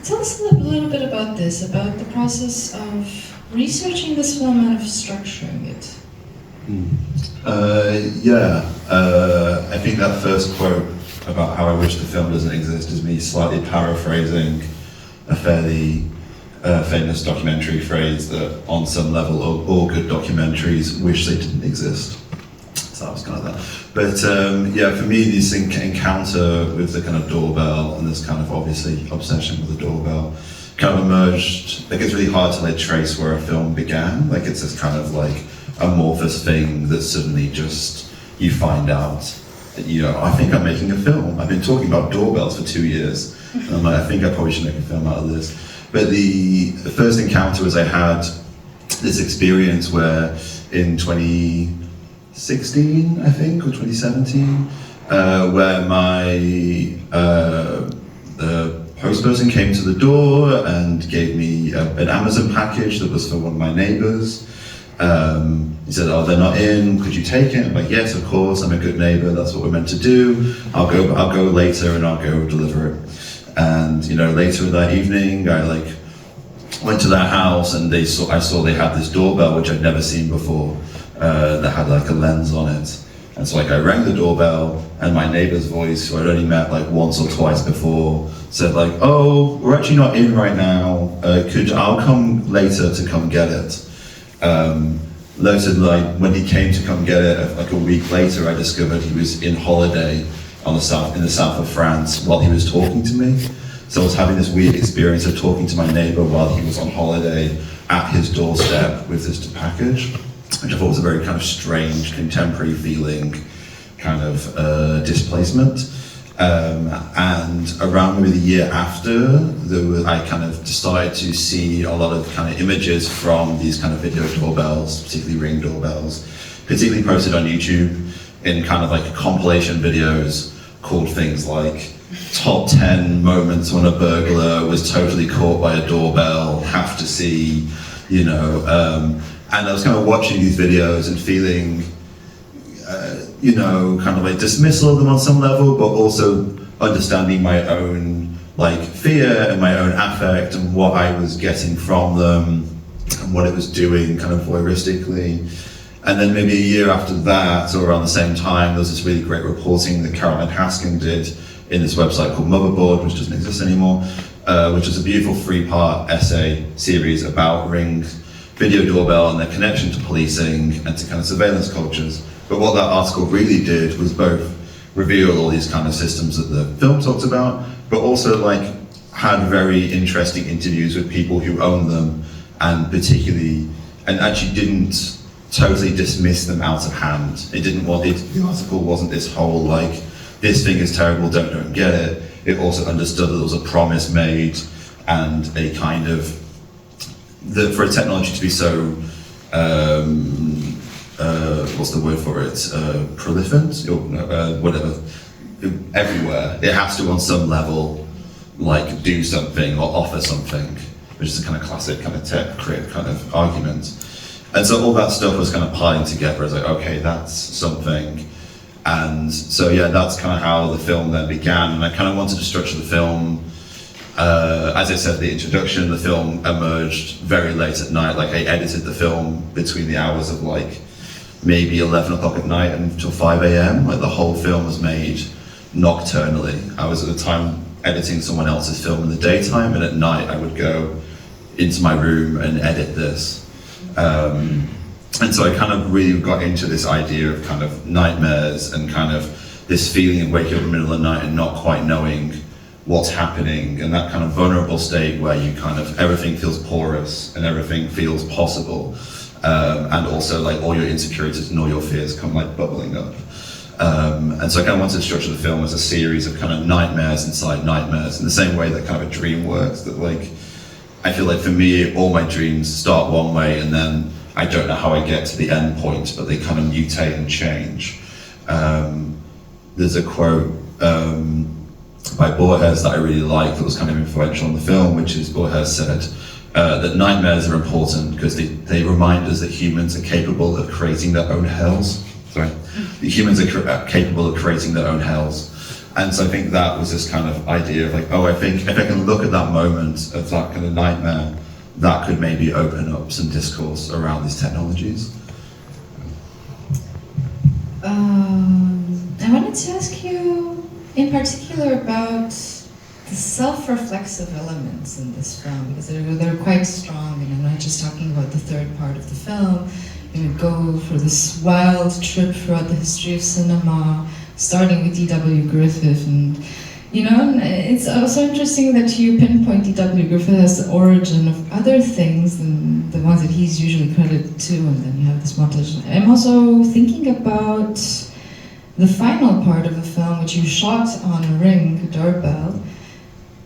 Tell us a little bit about this, about the process of researching this film and of structuring it. I think that first quote about how I wish the film doesn't exist is me slightly paraphrasing a fairly famous documentary phrase that on some level all good documentaries wish they didn't exist. So that was kind of that. But for me, this encounter with the kind of doorbell and this kind of obviously obsession with the doorbell kind of emerged. Like, it's really hard to trace where a film began. Like, it's this kind of amorphous thing that suddenly just you find out that, I think I'm making a film. I've been talking about doorbells for 2 years, and I'm like, I think I probably should make a film out of this. But the first encounter was I had this experience where in 2016, I think, or 2017, where the post person came to the door and gave me an Amazon package that was for one of my neighbors. He said, "Oh, they're not in, could you take it?" I'm like, "Yes, of course, I'm a good neighbor, that's what we're meant to do. I'll go later and I'll go deliver it." And later that evening, I went to that house and I saw they had this doorbell which I'd never seen before, that had a lens on it. And so I rang the doorbell, and my neighbor's voice, who I'd only met once or twice before, said "Oh, we're actually not in right now. I'll come later to come get it." Later, when he came to come get it, a week later, I discovered he was in holiday in the south of France while he was talking to me. So I was having this weird experience of talking to my neighbor while he was on holiday at his doorstep with this package, which I thought was a very kind of strange, contemporary feeling kind of displacement. And around maybe the year after, I kind of started to see a lot of kind of images from these kind of video doorbells, particularly Ring doorbells, particularly posted on YouTube in kind of compilation videos called things like top 10 moments when a burglar was totally caught by a doorbell, have to see, and I was kind of watching these videos and feeling kind of dismissal of them on some level, but also understanding my own fear and my own affect and what I was getting from them and what it was doing kind of voyeuristically. And then maybe a year after that, or around the same time, there was this really great reporting that Caroline Haskin did in this website called Motherboard, which doesn't exist anymore, which is a beautiful 3-part essay series about Ring video doorbell and their connection to policing and to kind of surveillance cultures. But what that article really did was both reveal all these kind of systems that the film talks about, but also had very interesting interviews with people who own them, and actually didn't totally dismiss them out of hand. The article wasn't this whole this thing is terrible, don't get it. It also understood that there was a promise made and a kind of, that for a technology to be so what's the word for it? Proliferant? Whatever. Everywhere. It has to, on some level, do something or offer something, which is a kind of classic kind of tech crit kind of argument. And so all that stuff was kind of piling together as okay, that's something. And so that's kind of how the film then began. And I kind of wanted to structure the film. As I said, the introduction, the film emerged very late at night. I edited the film between the hours of maybe 11 o'clock at night until 5 a.m. The whole film was made nocturnally. I was at the time editing someone else's film in the daytime, and at night I would go into my room and edit this. And so I kind of really got into this idea of kind of nightmares and kind of this feeling of waking up in the middle of the night and not quite knowing what's happening, and that kind of vulnerable state where you kind of, everything feels porous and everything feels possible. And also all your insecurities and all your fears come bubbling up. And so I kind of wanted to structure the film as a series of kind of nightmares inside nightmares, in the same way that kind of a dream works, that I feel for me, all my dreams start one way and then I don't know how I get to the end point, but they kind of mutate and change. There's a quote by Borges that I really like that was kind of influential in the film, which is Borges said that nightmares are important because they remind us that humans are capable of creating their own hells. That humans are capable of creating their own hells. And so I think that was this kind of idea of like, oh, I think if I can look at that moment of that kind of nightmare, that could maybe open up some discourse around these technologies. I wanted to ask you in particular about the self-reflexive elements in this film, because they're quite strong, and I'm not just talking about the third part of the film. You would go for this wild trip throughout the history of cinema, starting with D.W. Griffith, and it's also interesting that you pinpoint D.W. Griffith as the origin of other things than the ones that he's usually credited to, and then you have this montage. I'm also thinking about the final part of the film, which you shot on a ring, a doorbell.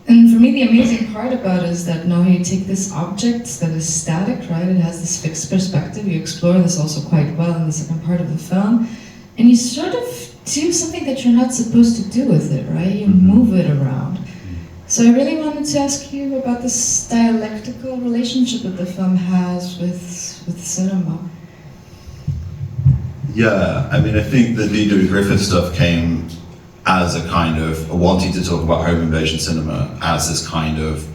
And for me, the amazing part about it is that now you take this object that is static, right? It has this fixed perspective. You explore this also quite well in the second part of the film, and you sort of do something that you're not supposed to do with it, right? You move it around. So I really wanted to ask you about this dialectical relationship that the film has with cinema. Yeah, I mean, I think the D.W. Griffith stuff came as a kind of wanting to talk about home invasion cinema as this kind of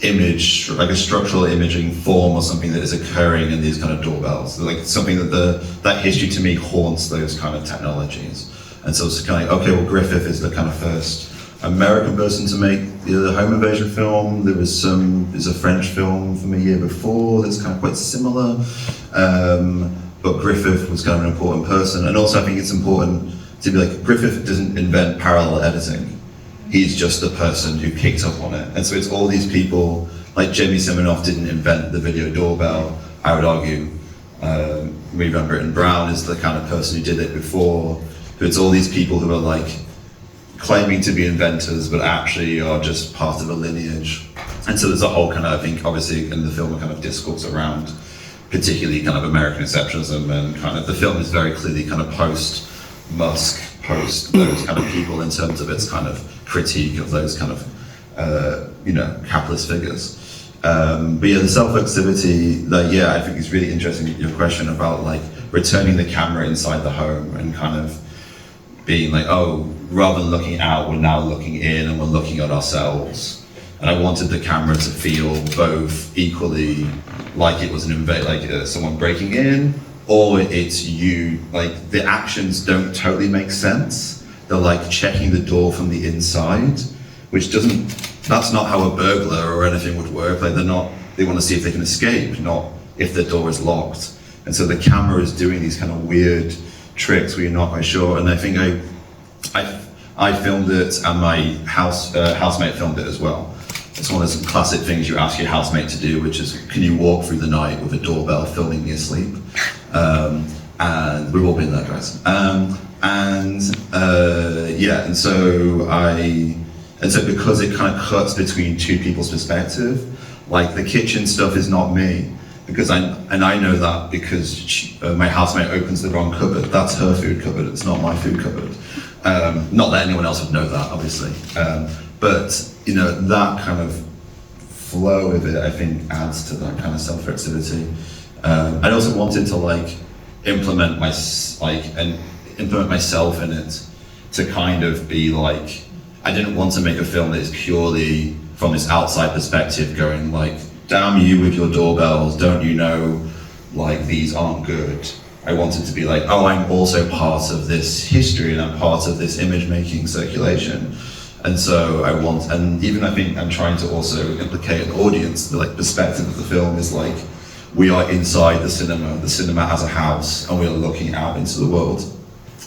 image, like a structural imaging form or something that is occurring in these kind of doorbells. Like something that that history to me haunts those kind of technologies. And so it's kind of like, okay, well, Griffith is the kind of first American person to make the home invasion film. There's a French film from a year before that's kind of quite similar. But Griffith was kind of an important person. And also I think it's important to be like, Griffith doesn't invent parallel editing. He's just the person who picked up on it. And so it's all these people, like Jamie Siminoff didn't invent the video doorbell, I would argue. Marie Van Britten Brown is the kind of person who did it before. But it's all these people who are like claiming to be inventors, but actually are just part of a lineage. And so there's a whole kind of, I think, obviously in the film, a kind of discourse around particularly kind of American exceptionalism, and kind of the film is very clearly kind of post-Musk, post those kind of people in terms of its kind of critique of those kind of, capitalist figures. But yeah, the self-activity, I think it's really interesting, your question about like returning the camera inside the home and kind of being like, oh, rather than looking out, we're now looking in and we're looking at ourselves. And I wanted the camera to feel both equally like it was someone breaking in, or it's you, like the actions don't totally make sense. They're like checking the door from the inside, which that's not how a burglar or anything would work. Like they want to see if they can escape, not if the door is locked. And so the camera is doing these kind of weird tricks where you're not quite sure. And I think I filmed it, and my housemate filmed it as well. It's one of those classic things you ask your housemate to do, which is, can you walk through the night with a doorbell filming me asleep? And we've all been there, guys. And so because it kind of cuts between two people's perspective, like the kitchen stuff is not me, because I know that because my housemate opens the wrong cupboard. That's her food cupboard, it's not my food cupboard. Not that anyone else would know that, obviously. But that kind of flow of it, I think, adds to that kind of self-reflexivity. I also wanted to implement myself in it, to kind of be like, I didn't want to make a film that is purely from this outside perspective, going like, damn you with your doorbells, don't you know, like these aren't good. I wanted to be like, oh, I'm also part of this history and I'm part of this image-making circulation. And so I think I'm trying to also implicate an audience. The perspective of the film is like, we are inside the cinema as a house, and we are looking out into the world.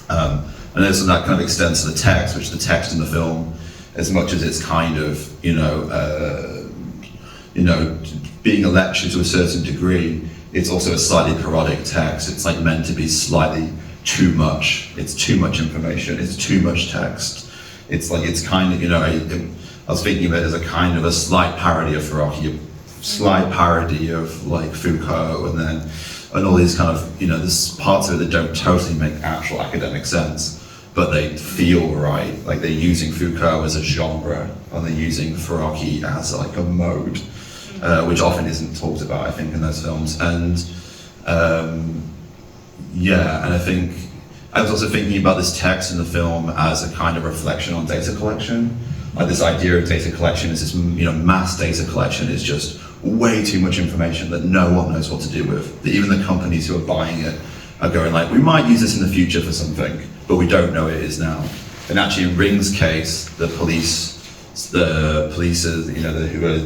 And also that kind of extends to the text, which the text in the film, as much as it's kind of, being a lecture to a certain degree, it's also a slightly parodic text. It's like meant to be slightly too much. It's too much information. It's too much text. It's like, it's kind of, I was thinking of it as a kind of a slight parody of Faraki, a slight parody of like Foucault, and all these kind of, there's parts of it that don't totally make actual academic sense, but they feel right. Like they're using Foucault as a genre, and they're using Faraki as like a mode, which often isn't talked about, I think, in those films. And and I think I was also thinking about this text in the film as a kind of reflection on data collection. Like this idea of data collection is this, mass data collection is just way too much information that no one knows what to do with. That even the companies who are buying it are going like, we might use this in the future for something, but we don't know it is now. And actually in Ring's case, the police who are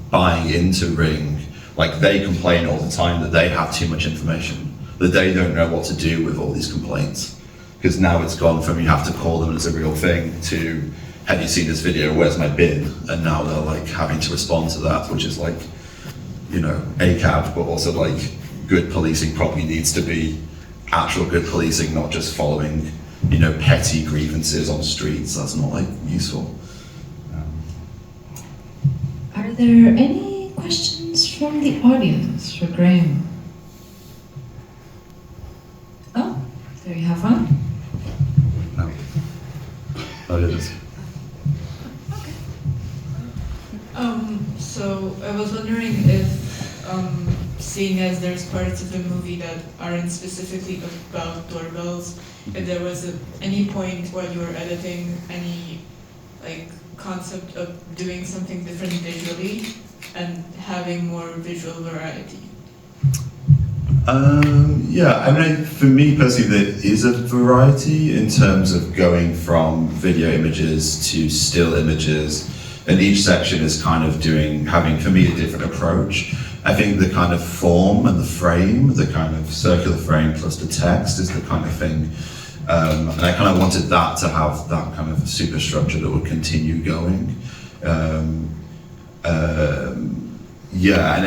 buying into Ring, like they complain all the time that they have too much information, that they don't know what to do with all these complaints. Because now it's gone from you have to call them as a real thing to, have you seen this video, where's my bin? And now they're like having to respond to that, which is like, ACAB, but also like good policing probably needs to be actual good policing, not just following, petty grievances on streets. That's not like useful. Are there any questions from the audience for Graeme? Oh, there you have one. No. Oh, it is. So I was wondering if, seeing as there's parts of the movie that aren't specifically about doorbells, if there was any point while you were editing any concept of doing something different visually and having more visual variety. For me personally, there is a variety in terms of going from video images to still images, and each section is kind of having for me a different approach. I think the kind of form and the frame, the kind of circular frame plus the text is the kind of thing, and I kind of wanted that to have that kind of superstructure that would continue going. And I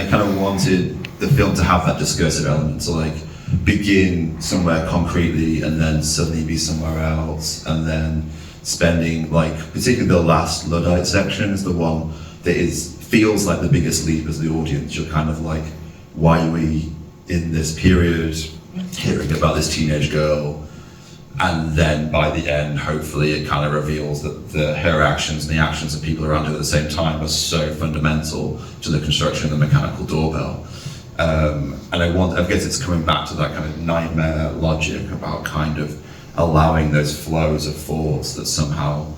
kind of wanted the film to have that discursive element, so like begin somewhere concretely and then suddenly be somewhere else, and then spending particularly the last Luddite section is the one that feels like the biggest leap as the audience. You're kind of like, why are we in this period hearing about this teenage girl? And then by the end, hopefully it kind of reveals that her actions and the actions of people around her at the same time are so fundamental to the construction of the mechanical doorbell. And I guess it's coming back to that kind of nightmare logic about kind of allowing those flows of thoughts that somehow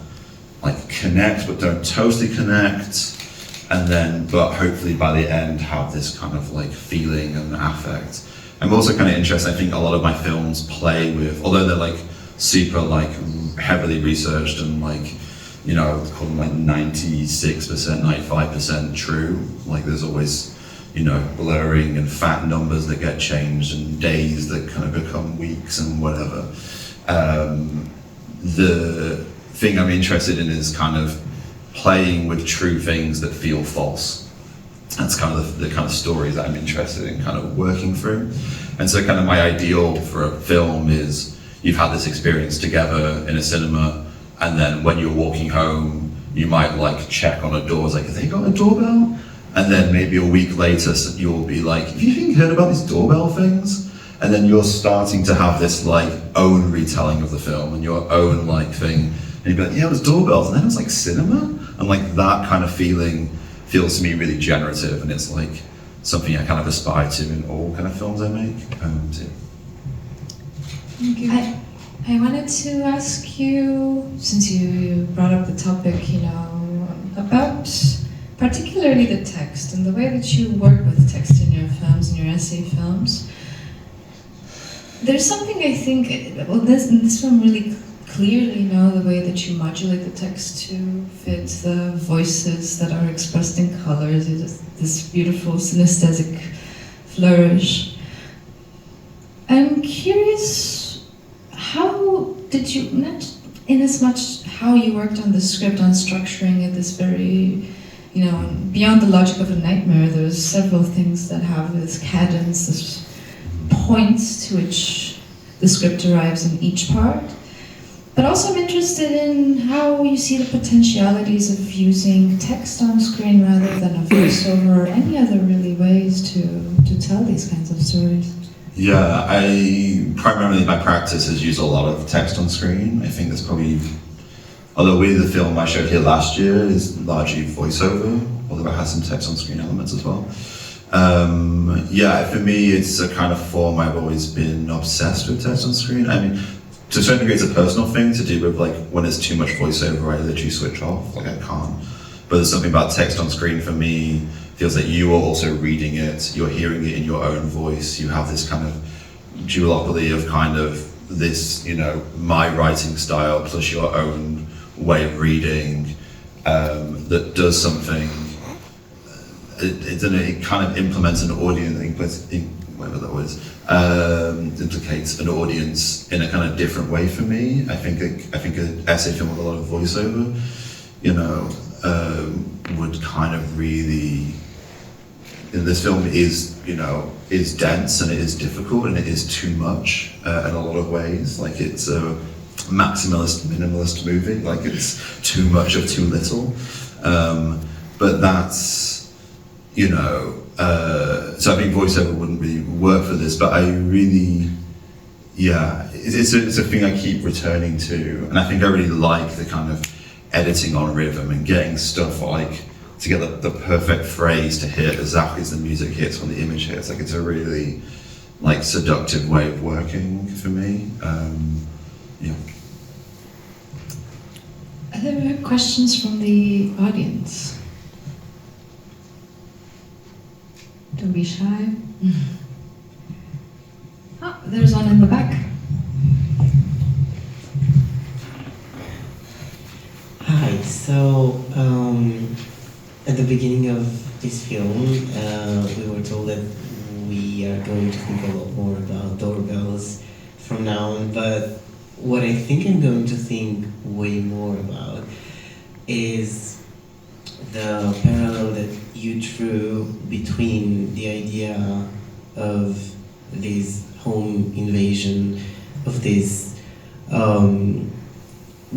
connect but don't totally connect, but hopefully by the end have this kind of feeling and affect. I'm also kind of interested, I think a lot of my films play with, although they're super heavily researched and I would call them 96%, 95% true. There's always, blurring and fat numbers that get changed and days that kind of become weeks and whatever. The thing I'm interested in is kind of playing with true things that feel false. That's kind of the kind of stories that I'm interested in kind of working through. And so kind of my ideal for a film is you've had this experience together in a cinema, and then when you're walking home, you might check on a door, have they got a doorbell? And then maybe a week later, you'll be like, have you heard about these doorbell things? And then you're starting to have this own retelling of the film and your own thing. And you'd be like, yeah, it was doorbells, and then it was cinema? And that kind of feeling feels to me really generative, and it's something I kind of aspire to in all kind of films I make. Thank you. I wanted to ask you, since you brought up the topic, about particularly the text and the way that you work with text in your films, in your essay films. There's something I think, in this film really clearly the way that you modulate the text to fit the voices that are expressed in colors. It's this beautiful synesthetic flourish. I'm curious, how did you, not in as much how you worked on the script, on structuring it, this very, beyond the logic of a nightmare, there's several things that have this cadence, this points to which the script arrives in each part. But also I'm interested in how you see the potentialities of using text on screen rather than a voiceover, or any other really ways to tell these kinds of stories. Yeah, primarily my practice is use a lot of text on screen. I think that's probably, although the film I showed here last year is largely voiceover, although it has some text on screen elements as well. For me it's a kind of form I've always been obsessed with text on screen. I mean, to a certain degree, it's a personal thing to do with like when there's too much voiceover, I literally switch off. Like I can't. But there's something about text on screen for me feels like you are also reading it. You're hearing it in your own voice. You have this kind of duopoly of kind of this, you know, my writing style plus your own way of reading that does something. It kind of implements an audience, whatever that was, implicates an audience in a kind of different way for me. I think an essay film with a lot of voiceover, you know, would kind of really. This film is, you know, is dense and it is difficult and it is too much in a lot of ways. Like it's a maximalist, minimalist movie. Like it's too much of too little. But that's, you know, so I think voiceover wouldn't really work for this, but I really, yeah, it's a thing I keep returning to. And I think I really like the kind of editing on rhythm and getting stuff like, to get the perfect phrase to hit exactly as the music hits when the image hits. Like it's a really like seductive way of working for me. Yeah. Are there questions from the audience? Don't be shy. Oh, there's one in the back. Hi, so at the beginning of this film, we were told that we are going to think a lot more about doorbells from now on, but what I think I'm going to think way more about is the parallel that you drew between the idea of this home invasion, of this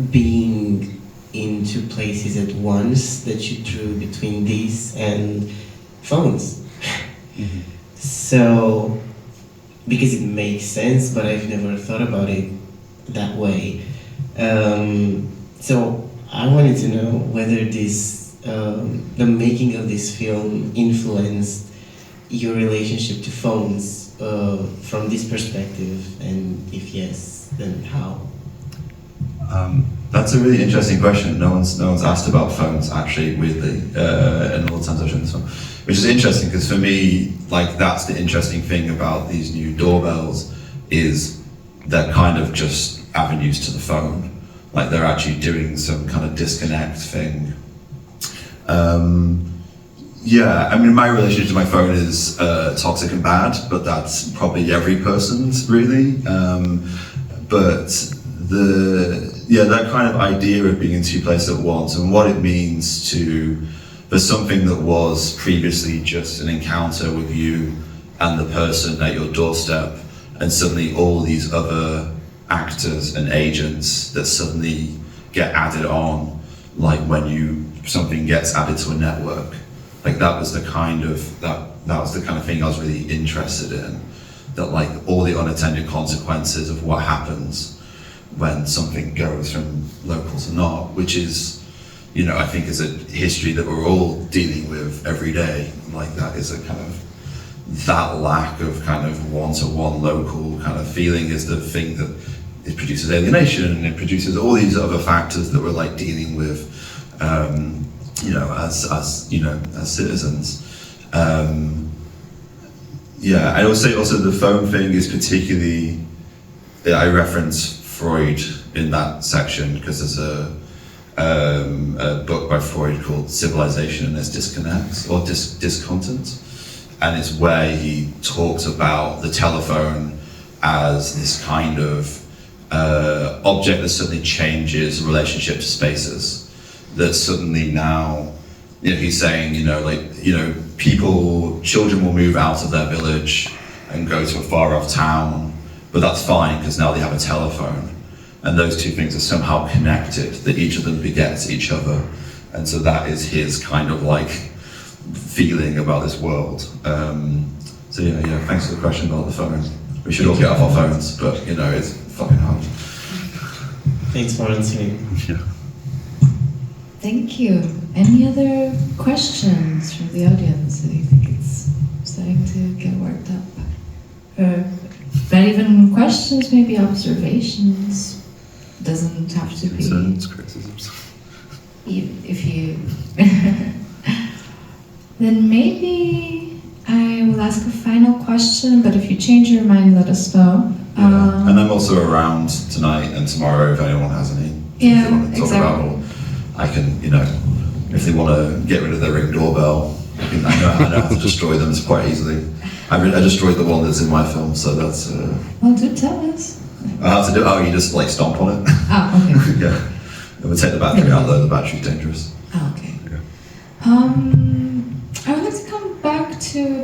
being in two places at once that you drew between these and phones. Mm-hmm. So, because it makes sense, but I've never thought about it that way. So I wanted to know whether this, the making of this film influenced your relationship to phones from this perspective, and if yes, then how? That's a really interesting question. No one's asked about phones actually, weirdly, in all the times I've shown this film, which is interesting because for me, like that's the interesting thing about these new doorbells is they're kind of just avenues to the phone. Like they're actually doing some kind of disconnect thing. Yeah, I mean, my relationship to my phone is toxic and bad, but that's probably every person's really. But that kind of idea of being in two places at once and what it means for something that was previously just an encounter with you and the person at your doorstep, and suddenly all these other actors and agents that suddenly get added on, like when something gets added to a network. Like that was the kind of thing I was really interested in. That like all the unintended consequences of what happens when something goes from local to not, which is, you know, I think is a history that we're all dealing with every day. Like that is a kind of, that lack of kind of one-to-one local kind of feeling is the thing that it produces alienation, and it produces all these other factors that we're like dealing with, you know, as citizens. Yeah, I would say also the phone thing is particularly, I reference Freud in that section because there's a book by Freud called Civilization and Its Disconnects, or Discontent, and it's where he talks about the telephone as this kind of object that suddenly changes relationship to spaces, that suddenly now, you know, he's saying, children will move out of their village and go to a far off town, but that's fine because now they have a telephone. And those two things are somehow connected, that each of them begets each other. And so that is his kind of like feeling about this world. So yeah, thanks for the question about the phone. We should all get off our phones, but you know, it's fucking hard. Thanks for answering. Yeah. Thank you. Any other questions from the audience? I think it's starting to get worked up. But even questions, maybe observations, doesn't have to be. Concerns, criticisms. If you, then maybe I will ask a final question. But if you change your mind, let us know. Yeah. And I'm also around tonight and tomorrow if anyone has any. Yeah, they want to talk about, or I can, if they want to get rid of their Ring doorbell, I know how to destroy them quite easily. I destroyed the one that's in my film, so that's. Well, do tell us. How to do? Oh, you just like stomp on it. Ah, okay. Yeah. It would take the battery out though. The battery's dangerous. Ah, okay. Yeah. I would like to come back to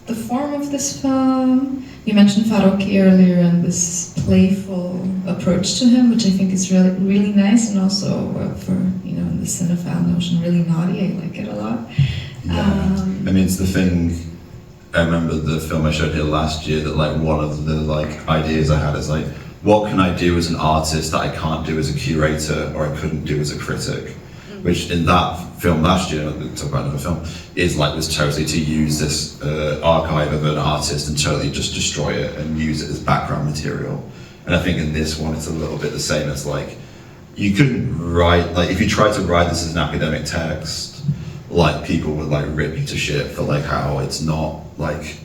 the form of this film. You mentioned Farocki earlier and this playful approach to him, which I think is really, really nice, and also for in the cinephile notion, really naughty. I like it a lot. Yeah. I mean, it's the thing. I remember the film I showed here last year that like one of the like ideas I had is like, what can I do as an artist that I can't do as a curator or I couldn't do as a critic? Which in that film last year, I'll talk about another film, was totally to use this archive of an artist and totally just destroy it and use it as background material. And I think in this one it's a little bit the same. It's like, you couldn't write, like if you tried to write this as an academic text, like people would like rip you to shit for like how it's not like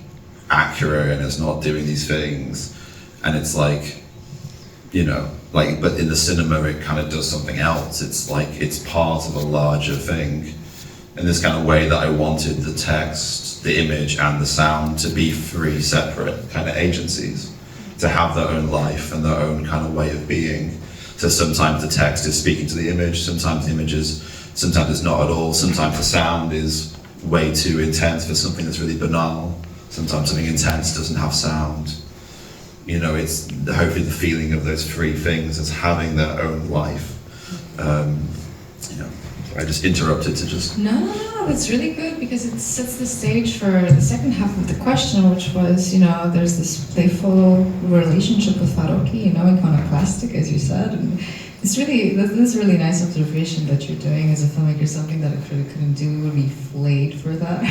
accurate and it's not doing these things. And it's like, but in the cinema it kind of does something else. It's like, it's part of a larger thing. In this kind of way that I wanted the text, the image and the sound to be three separate kind of agencies, to have their own life and their own kind of way of being. So sometimes the text is speaking to the image, sometimes the image is, sometimes it's not at all, sometimes the sound is way too intense for something that's really banal, sometimes something intense doesn't have sound. It's hopefully the feeling of those three things as having their own life. I just interrupted to just... No, that's really good because it sets the stage for the second half of the question, which was, there's this playful relationship with Farocki, iconoclastic, as you said. And it's really, this is a really nice observation that you're doing as a filmmaker, something that a critic couldn't do. We would be flayed for that.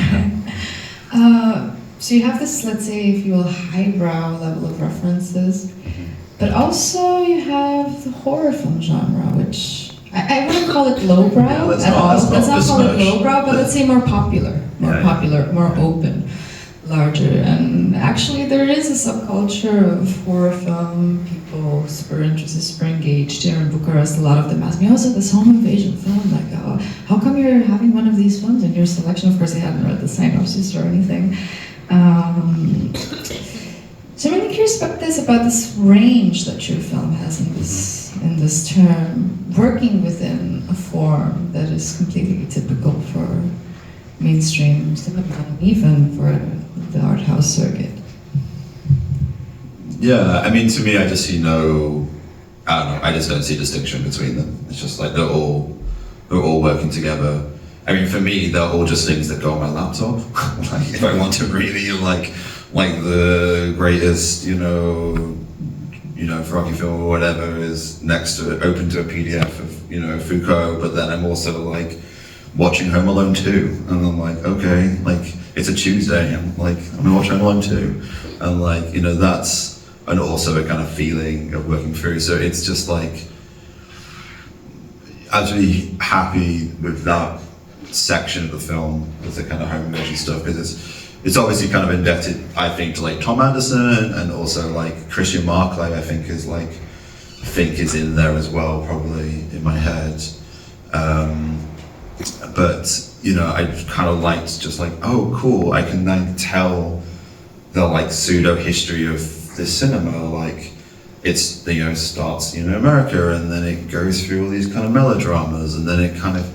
So you have this, let's say, if you will, highbrow level of references, but also you have the horror film genre, which I wouldn't call it lowbrow at all. Let's not call it lowbrow, but let's say more popular, more open, larger. And actually, there is a subculture of horror film. People super interested, super engaged here in Bucharest. A lot of them ask me, "So this home invasion film, like, how come you're having one of these films in your selection?" Of course, they hadn't read the synopsis or anything. So I'm really curious about this range that your film has in this term, working within a form that is completely typical for mainstream cinema, even for the art house circuit. Yeah, I mean, to me, I just see I just don't see a distinction between them. It's just like they're all working together. I mean, for me, they're all just things that go on my laptop. Like, if I want to really like the greatest, Farocki film or whatever is next to it, open to a PDF of, Foucault, but then I'm also like watching Home Alone 2, and I'm like, okay, like it's a Tuesday, I'm gonna watch Home Alone 2, and like, that's, and also a kind of feeling of working through. So it's just like, I was really happy with that section of the film, with the kind of home invasion stuff, because it's obviously kind of indebted, I think, to like Tom Anderson, and also like Christian Markley, I think is in there as well, probably in my head. But I kind of liked just like, oh cool, I can then tell the like pseudo history of this cinema, like it's starts in America, and then it goes through all these kind of melodramas, and then it kind of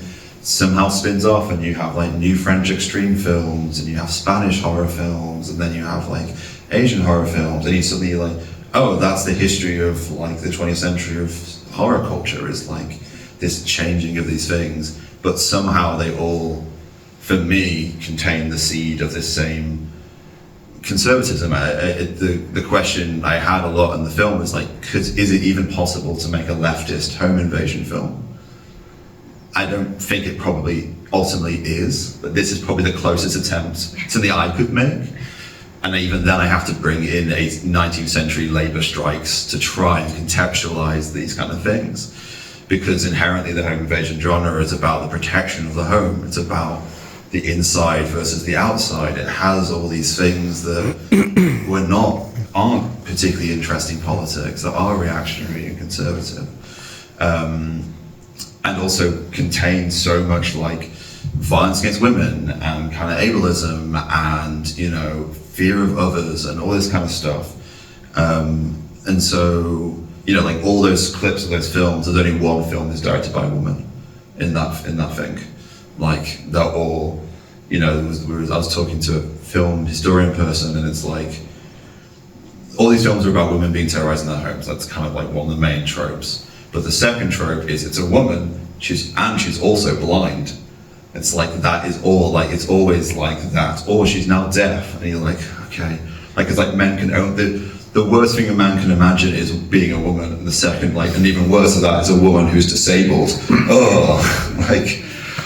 somehow spins off, and you have like new French extreme films, and you have Spanish horror films, and then you have like Asian horror films, and you suddenly like, oh, that's the history of like the 20th century of horror culture, is like this changing of these things, but somehow they all, for me, contain the seed of this same conservatism. The question I had a lot in the film was like, is it even possible to make a leftist home invasion film? I don't think it probably ultimately is, but this is probably the closest attempt something I could make. and even then I have to bring in 19th century labour strikes to try and contextualise these kind of things, because inherently the home invasion genre is about the protection of the home. It's about the inside versus the outside. It has all these things that aren't particularly interesting politics, that are reactionary and conservative, and also contain so much like violence against women and kind of ableism and, you know, fear of others and all this kind of stuff. And so, you know, like all those clips of those films, there's only one film that's directed by a woman in that thing. Like they're all, you know, I was talking to a film historian person, and it's like all these films are about women being terrorized in their homes. That's kind of like one of the main tropes. But the second trope is it's a woman, she's also blind. It's like that is all, like it's always like that. Or she's now deaf, and you're like, okay, like it's like men can own the worst thing a man can imagine is being a woman, and the second, like, and even worse than that is a woman who's disabled. Oh, like,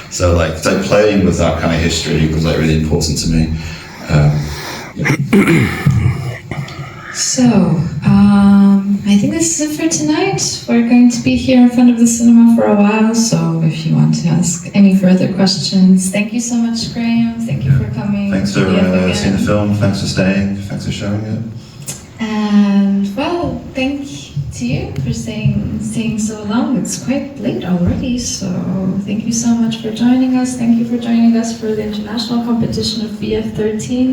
so like playing with that kind of history was like really important to me. So, I think this is it for tonight. We're going to be here in front of the cinema for a while, so if you want to ask any further questions, thank you so much, Graeme. Thank you for coming. Thanks for seeing the film. Thanks for staying. Thanks for showing it. And well, thank to you for staying so long. It's quite late already, so thank you so much for joining us. Thank you for joining us for the international competition of BIEFF13.